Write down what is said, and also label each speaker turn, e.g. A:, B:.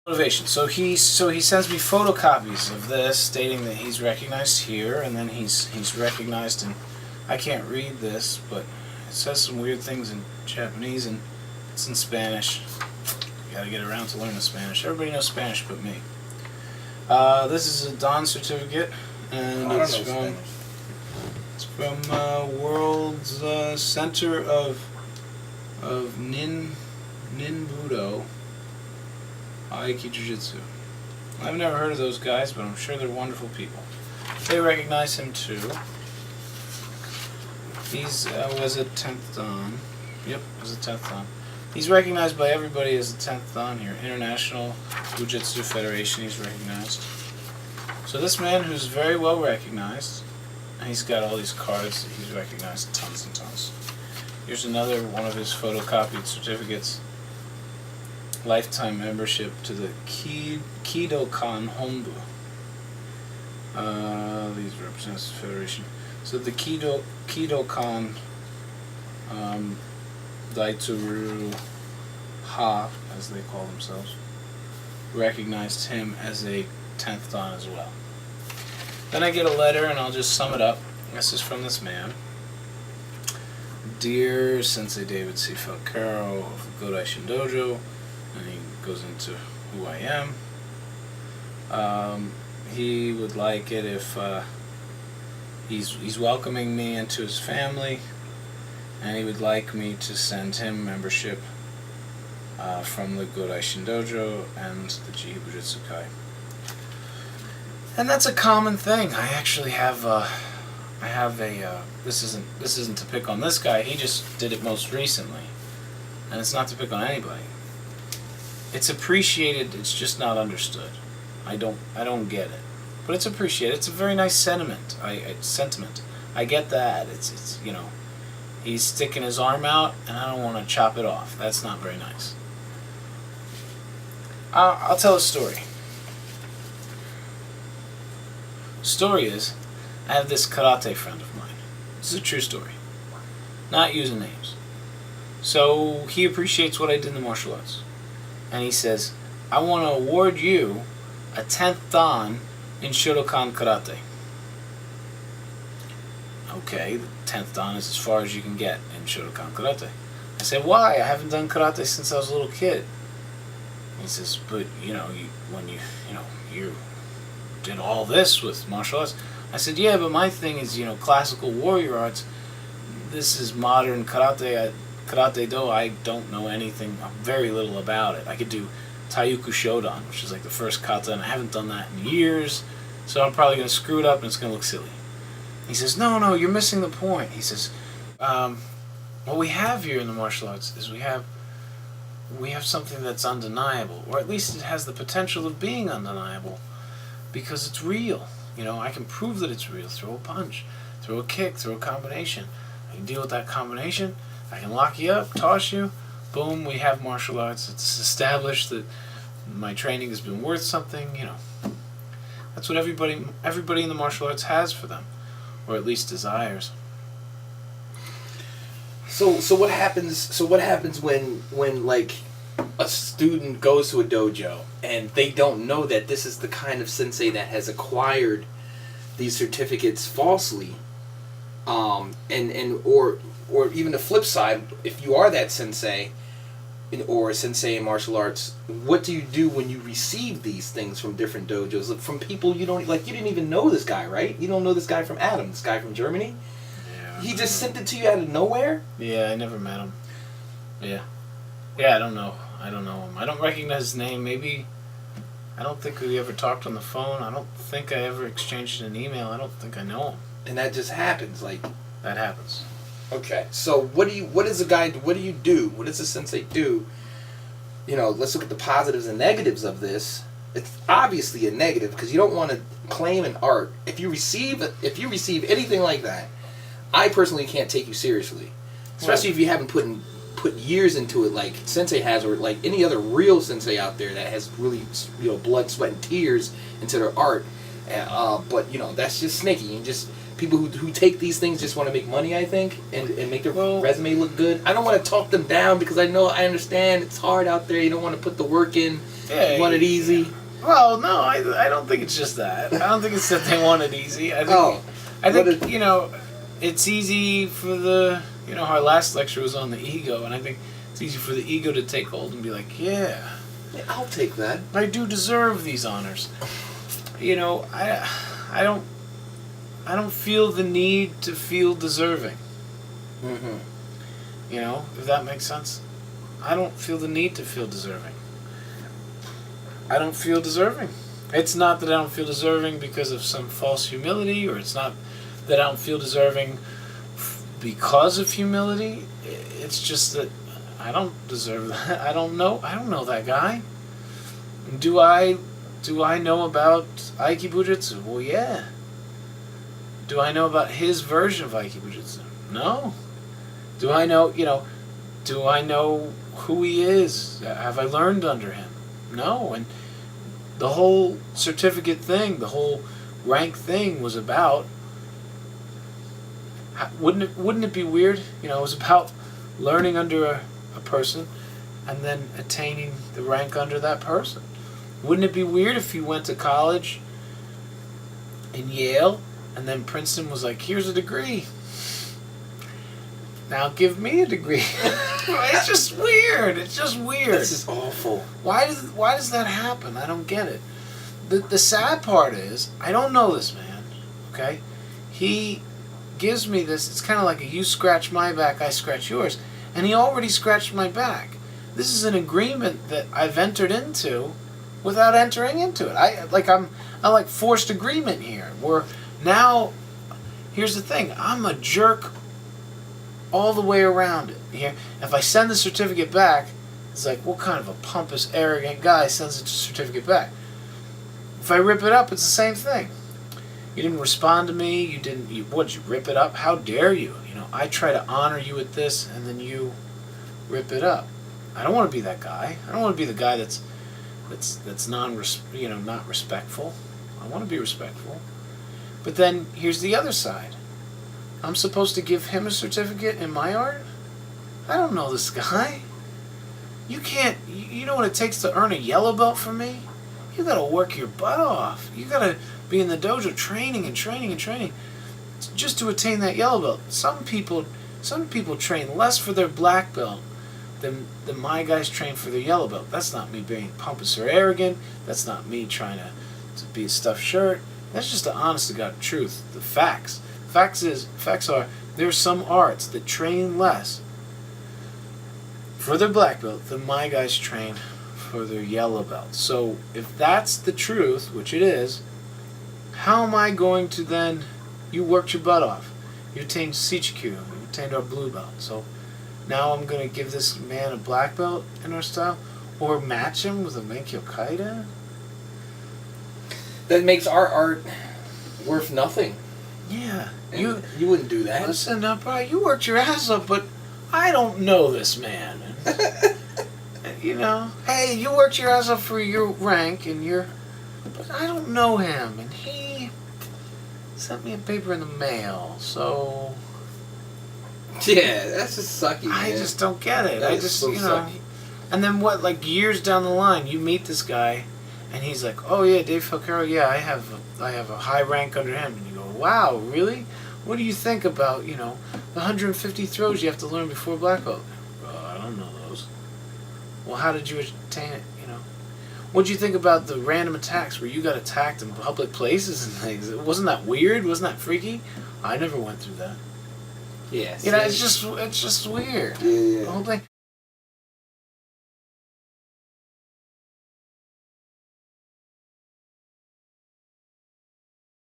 A: Motivation. So he sends me photocopies of this, stating that he's recognized here, and then he's recognized in. I can't read this, but it says some weird things in Japanese, and it's in Spanish. You gotta get around to learning Spanish. Everybody knows Spanish but me. This is a Dan certificate, and it's from World's Center of Ninbudo Aiki Jiu-Jitsu. I've never heard of those guys, but I'm sure they're wonderful people. They recognize him too. He's was a 10th Dan. Yep, was a 10th Dan. He's recognized by everybody as a 10th Dan here. International Jiu-Jitsu Federation, he's recognized. So this man who's very well recognized, and he's got all these cards that he's recognized tons and tons. Here's another one of his photocopied certificates. Lifetime membership to the Kidokan Honbu. These represent the Federation. So the Kidokan Daitsuru Ha, as they call themselves, recognized him as a 10th Dan as well. Then I get a letter, and I'll just sum it up. This is from this man. Dear Sensei David C. Falcaro of Godai Shindojo, and he goes into who I am. He would like it if he's welcoming me into his family, and he would like me to send him membership from the Godai Shindojo and the Jihi Bujutsu Kai. And that's a common thing. I actually have this isn't to pick on this guy. He just did it most recently, and it's not to pick on anybody. It's appreciated. It's just not understood. I don't get it, but it's appreciated. It's a very nice sentiment. Sentiment. I get that. It's you know, he's sticking his arm out, and I don't want to chop it off. That's not very nice. I'll tell a story. Story is, I have this karate friend of mine. This is a true story. Not using names. So he appreciates what I did in the martial arts. And he says, I want to award you a 10th Dan in Shotokan Karate. Okay, the 10th Dan is as far as you can get in Shotokan Karate. I said, why? I haven't done karate since I was a little kid. He says, but when you did all this with martial arts. I said, yeah, but my thing is, classical warrior arts. This is modern karate. Karate Do, I don't know anything, very little about it. I could do Taiyuku Shodan, which is like the first kata, and I haven't done that in years, so I'm probably going to screw it up and it's going to look silly. He says, no, you're missing the point. He says, what we have here in the martial arts is we have something that's undeniable, or at least it has the potential of being undeniable, because it's real. I can prove that it's real. Throw a punch, throw a kick, throw a combination. I can deal with that combination. I can lock you up, toss you. Boom, we have martial arts. It's established that my training has been worth something. That's what everybody in the martial arts has for them, or at least desires.
B: So what happens? So what happens when like a student goes to a dojo and they don't know that this is the kind of sensei that has acquired these certificates falsely, or even the flip side, if you are that sensei or a sensei in martial arts, what do you do when you receive these things from different dojos, from people you don't like? You didn't even know this guy, right? You don't know this guy from Adam, this guy from Germany. Yeah. He just sent it to you out of nowhere.
A: Yeah, I never met him. Yeah, I don't know him. I don't recognize his name. Maybe I don't think we ever talked on the phone. I don't think I ever exchanged an email. I don't think I know him.
B: And that just happens, like
A: that happens.
B: Okay, so what do you do? What does a sensei do? Let's look at the positives and negatives of this. It's obviously a negative because you don't want to claim an art. If you receive anything like that, I personally can't take you seriously, especially if you haven't put years into it like Sensei has, or like any other real sensei out there that has really blood, sweat, and tears into their art. But that's just snaky. And just people who take these things just want to make money, I think, and make their resume look good. I don't want to talk them down because I understand it's hard out there. You don't want to put the work in.
A: Yeah,
B: You want it easy.
A: Well, no, I don't think it's just that. I don't think it's that they want it easy. I think it's easy for the, our last lecture was on the ego, and I think it's easy for the ego to take hold and be like, yeah,
B: I'll take that.
A: I do deserve these honors. I don't feel the need to feel deserving.
B: Mm-hmm.
A: If that makes sense. I don't feel the need to feel deserving. I don't feel deserving. It's not that I don't feel deserving because of some false humility, or it's not that I don't feel deserving because of humility. It's just that I don't deserve that. I don't know that guy. Do I know about Aikibujutsu? Well, yeah. Do I know about his version of Aikibujutsu? No. Do I know who he is? Have I learned under him? No. And the whole certificate thing, the whole rank thing was about, wouldn't it be weird? It was about learning under a person and then attaining the rank under that person. Wouldn't it be weird if you went to college in Yale and then Princeton was like, here's a degree. Now give me a degree. It's just weird. This is
B: awful.
A: Why does that happen? I don't get it. The sad part is, I don't know this man, okay? He gives me this, it's kind of like a you scratch my back, I scratch yours. And he already scratched my back. This is an agreement that I've entered into without entering into it. I'm like forced agreement here. Where now, here's the thing, I'm a jerk all the way around it. Here, if I send the certificate back, it's like, what kind of a pompous, arrogant guy sends a certificate back? If I rip it up, it's the same thing. You didn't respond to me. You rip it up? How dare you? I try to honor you with this, and then you rip it up. I don't want to be that guy. I don't want to be the guy that's not respectful. I want to be respectful. But then here's the other side. I'm supposed to give him a certificate in my art? I don't know this guy. You can't, you know what it takes to earn a yellow belt from me? You gotta work your butt off. You gotta be in the dojo training and training and training just to attain that yellow belt. Some people train less for their black belt than my guys train for their yellow belt. That's not me being pompous or arrogant. That's not me trying to be a stuffed shirt. That's just the honest to God truth, the facts. Facts are, there's some arts that train less for their black belt than my guys train for their yellow belt. So if that's the truth, which it is, how am I going to then, you worked your butt off. You attained Shichikyu, you attained our blue belt. So now I'm going to give this man a black belt in our style, or match him with a Menkyo Kaida?
B: That makes our art worth nothing.
A: Yeah.
B: You wouldn't do that.
A: Listen up, you worked your ass up, but I don't know this man. Hey, you worked your ass up for your rank, but I don't know him, and he sent me a paper in the mail, so...
B: Yeah, that's just sucky, man.
A: I just don't get it.
B: That is so sucky.
A: And then what, years down the line, you meet this guy, and he's like, oh yeah, Dave Falcaro, yeah, I have a high rank under him. And you go, wow, really? What do you think about, the 150 throws you have to learn before black belt? I don't know those. Well, how did you attain it, What did you think about the random attacks where you got attacked in public places and things? Wasn't that weird? Wasn't that freaky? I never went through that.
B: Yeah.
A: It's just weird.
B: Yeah.
A: The whole thing.